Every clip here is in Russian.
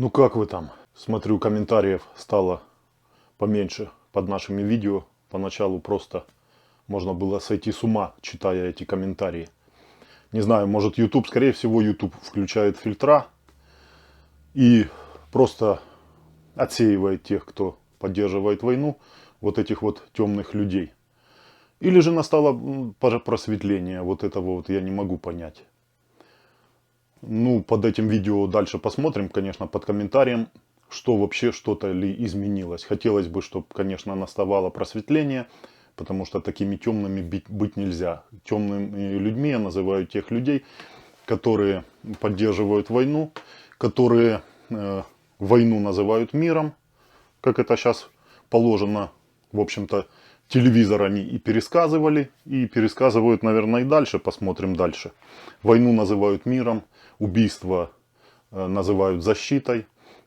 Ну как вы там? Смотрю, комментариев стало поменьше под нашими видео. Поначалу просто можно было сойти с ума, читая эти комментарии. Не знаю, может YouTube, скорее всего YouTube включает фильтра и просто отсеивает тех, кто поддерживает войну, вот этих вот темных людей. Или же настало просветление, вот этого вот я не могу понять. Ну, под этим видео дальше посмотрим, конечно, под комментарием, что вообще что-то ли изменилось. Хотелось бы, чтобы, конечно, наставало просветление, потому что такими темными быть нельзя. Темными людьми я называю тех людей, которые поддерживают войну, которые войну называют миром, как это сейчас положено, в общем-то, телевизорами и пересказывают, наверное, и дальше, посмотрим дальше. Войну называют миром, убийство называют защитой,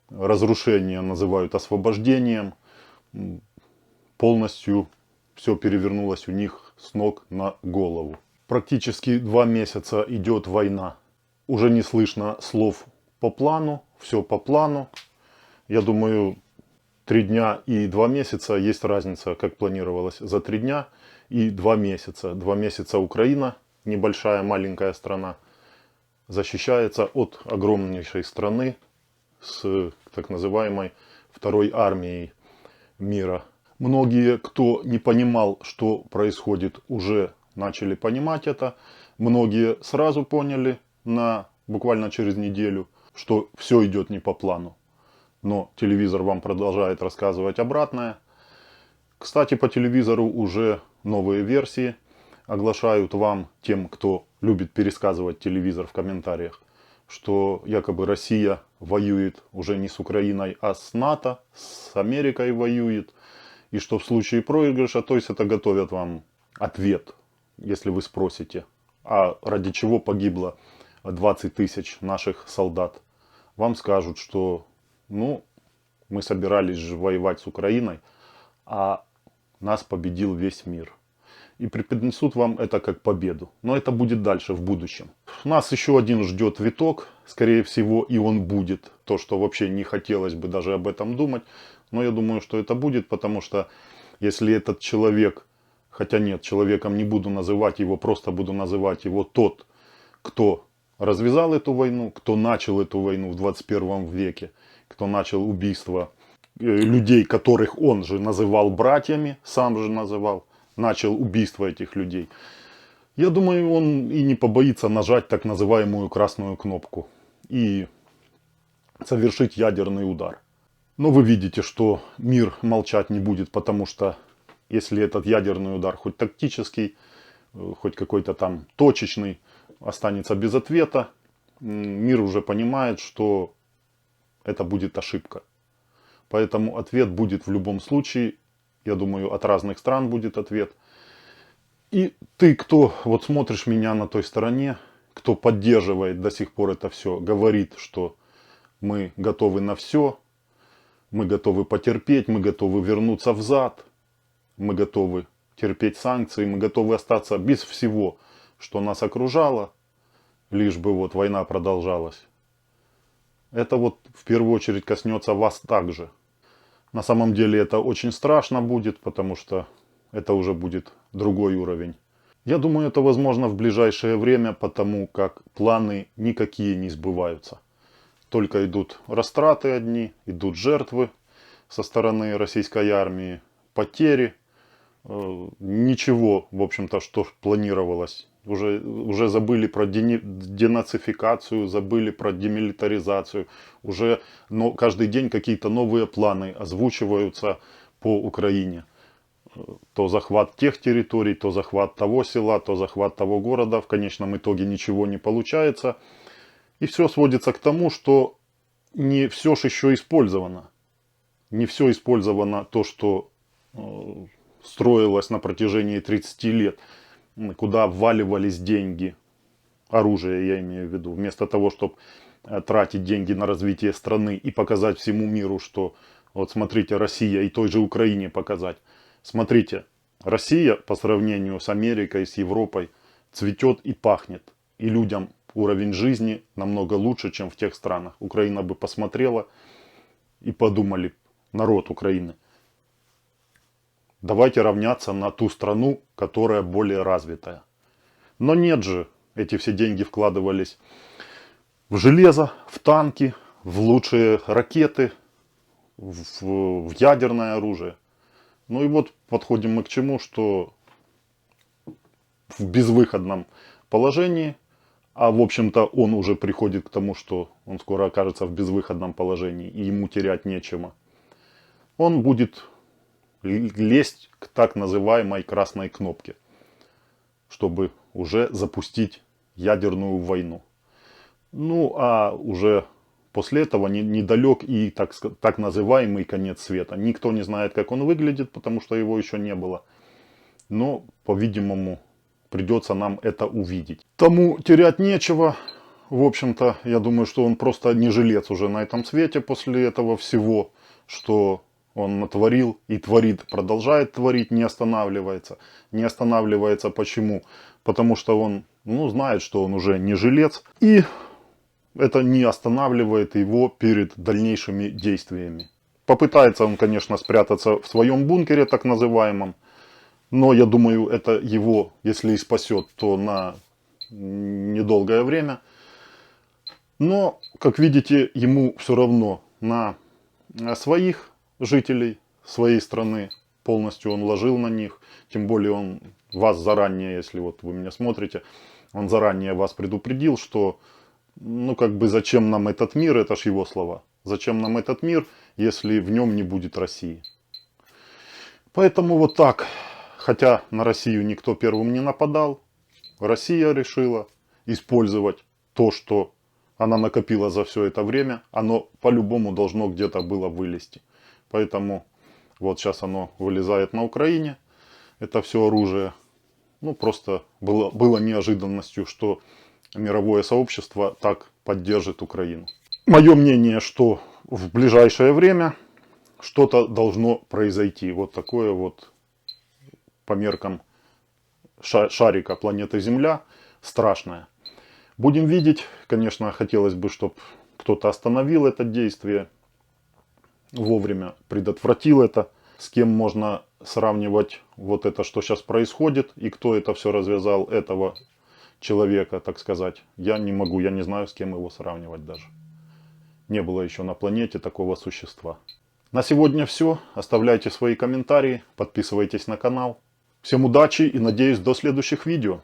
разрушение называют освобождением. Полностью все перевернулось у них с ног на голову. Практически 2 месяца идет война. Уже не слышно слов по плану, все по плану. Я думаю, 3 дня и 2 месяца есть разница, как планировалось, за 3 дня и 2 месяца. 2 месяца Украина, небольшая маленькая страна, защищается от огромнейшей страны с так называемой второй армией мира. Многие, кто не понимал, что происходит, уже начали понимать это. Многие сразу поняли, буквально через неделю, что все идет не по плану. Но телевизор вам продолжает рассказывать обратное. Кстати, по телевизору уже новые версии оглашают вам, тем, кто любит пересказывать телевизор в комментариях, что якобы Россия воюет уже не с Украиной, а с НАТО, с Америкой воюет. И что в случае проигрыша, то есть это готовят вам ответ, если вы спросите, а ради чего погибло 20 тысяч наших солдат. Вам скажут, что мы собирались же воевать с Украиной, а нас победил весь мир. И преподнесут вам это как победу. Но это будет дальше, в будущем. Нас еще один ждет виток, скорее всего, и он будет. То, что вообще не хотелось бы даже об этом думать. Но я думаю, что это будет, потому что если этот человек, хотя нет, человеком не буду называть его, просто буду называть его тот, кто развязал эту войну, кто начал эту войну в 21 веке, кто начал убийство людей, которых он же называл братьями, сам же называл, начал убийство этих людей. Я думаю, он и не побоится нажать так называемую красную кнопку и совершить ядерный удар. Но вы видите, что мир молчать не будет, потому что если этот ядерный удар хоть тактический, хоть какой-то там точечный, останется без ответа, мир уже понимает, что это будет ошибка. Поэтому ответ будет в любом случае. Я думаю, от разных стран будет ответ. И ты, кто вот смотришь меня на той стороне, кто поддерживает до сих пор это все, говорит, что мы готовы на все, мы готовы потерпеть, мы готовы вернуться взад, мы готовы терпеть санкции, мы готовы остаться без всего, что нас окружало, лишь бы вот война продолжалась. Это вот в первую очередь коснется вас также. На самом деле это очень страшно будет, потому что это уже будет другой уровень. Я думаю, это возможно в ближайшее время, потому как планы никакие не сбываются. Только идут растраты одни, идут жертвы со стороны российской армии, потери. Ничего, в общем-то, что планировалось. Уже забыли про денацификацию, забыли про демилитаризацию. Уже каждый день какие-то новые планы озвучиваются по Украине. То захват тех территорий, то захват того села, то захват того города. В конечном итоге ничего не получается. И все сводится к тому, что не все же еще использовано. Не все использовано то, что строилось на протяжении 30 лет. Куда вваливались деньги, оружие я имею в виду, вместо того, чтобы тратить деньги на развитие страны и показать всему миру, что вот смотрите, Россия, и той же Украине показать. Смотрите, Россия по сравнению с Америкой, с Европой цветет и пахнет. И людям уровень жизни намного лучше, чем в тех странах. Украина бы посмотрела и подумали, народ Украины, давайте равняться на ту страну, которая более развитая. Но нет же, эти все деньги вкладывались в железо, в танки, в лучшие ракеты, в ядерное оружие. Ну и вот подходим мы к чему, что в безвыходном положении, а в общем-то он уже приходит к тому, что он скоро окажется в безвыходном положении и ему терять нечего, он будет лезть к так называемой красной кнопке, чтобы уже запустить ядерную войну. Ну а уже после этого недалек и так называемый конец света. Никто не знает, как он выглядит, потому что его еще не было. Но, по-видимому, придется нам это увидеть. Тому терять нечего. В общем-то, я думаю, что он просто не жилец уже на этом свете после этого всего, что он натворил и творит, продолжает творить, не останавливается. Не останавливается почему? Потому что он, знает, что он уже не жилец. И это не останавливает его перед дальнейшими действиями. Попытается он, конечно, спрятаться в своем бункере, так называемом. Но я думаю, это его, если и спасет, то на недолгое время. Но, как видите, ему все равно на своих жителей своей страны полностью он ложил на них. Тем более он вас заранее, если вот вы меня смотрите, он заранее вас предупредил, что зачем нам этот мир, это ж его слова. Зачем нам этот мир, если в нем не будет России? Поэтому вот так. Хотя на Россию никто первым не нападал, Россия решила использовать то, что она накопила за все это время. Оно по-любому должно где-то было вылезти. Поэтому вот сейчас оно вылезает на Украине. Это все оружие. Просто было неожиданностью, что мировое сообщество так поддержит Украину. Мое мнение, что в ближайшее время что-то должно произойти. Вот такое вот по меркам шарика планеты Земля страшное. Будем видеть. Конечно, хотелось бы, чтобы кто-то остановил это действие, вовремя предотвратил это. С кем можно сравнивать вот это, что сейчас происходит, и кто это все развязал, этого человека, так сказать, я не могу, я не знаю, с кем его сравнивать даже. Не было еще на планете такого существа. На сегодня все. Оставляйте свои комментарии, подписывайтесь на канал. Всем удачи и надеюсь до следующих видео.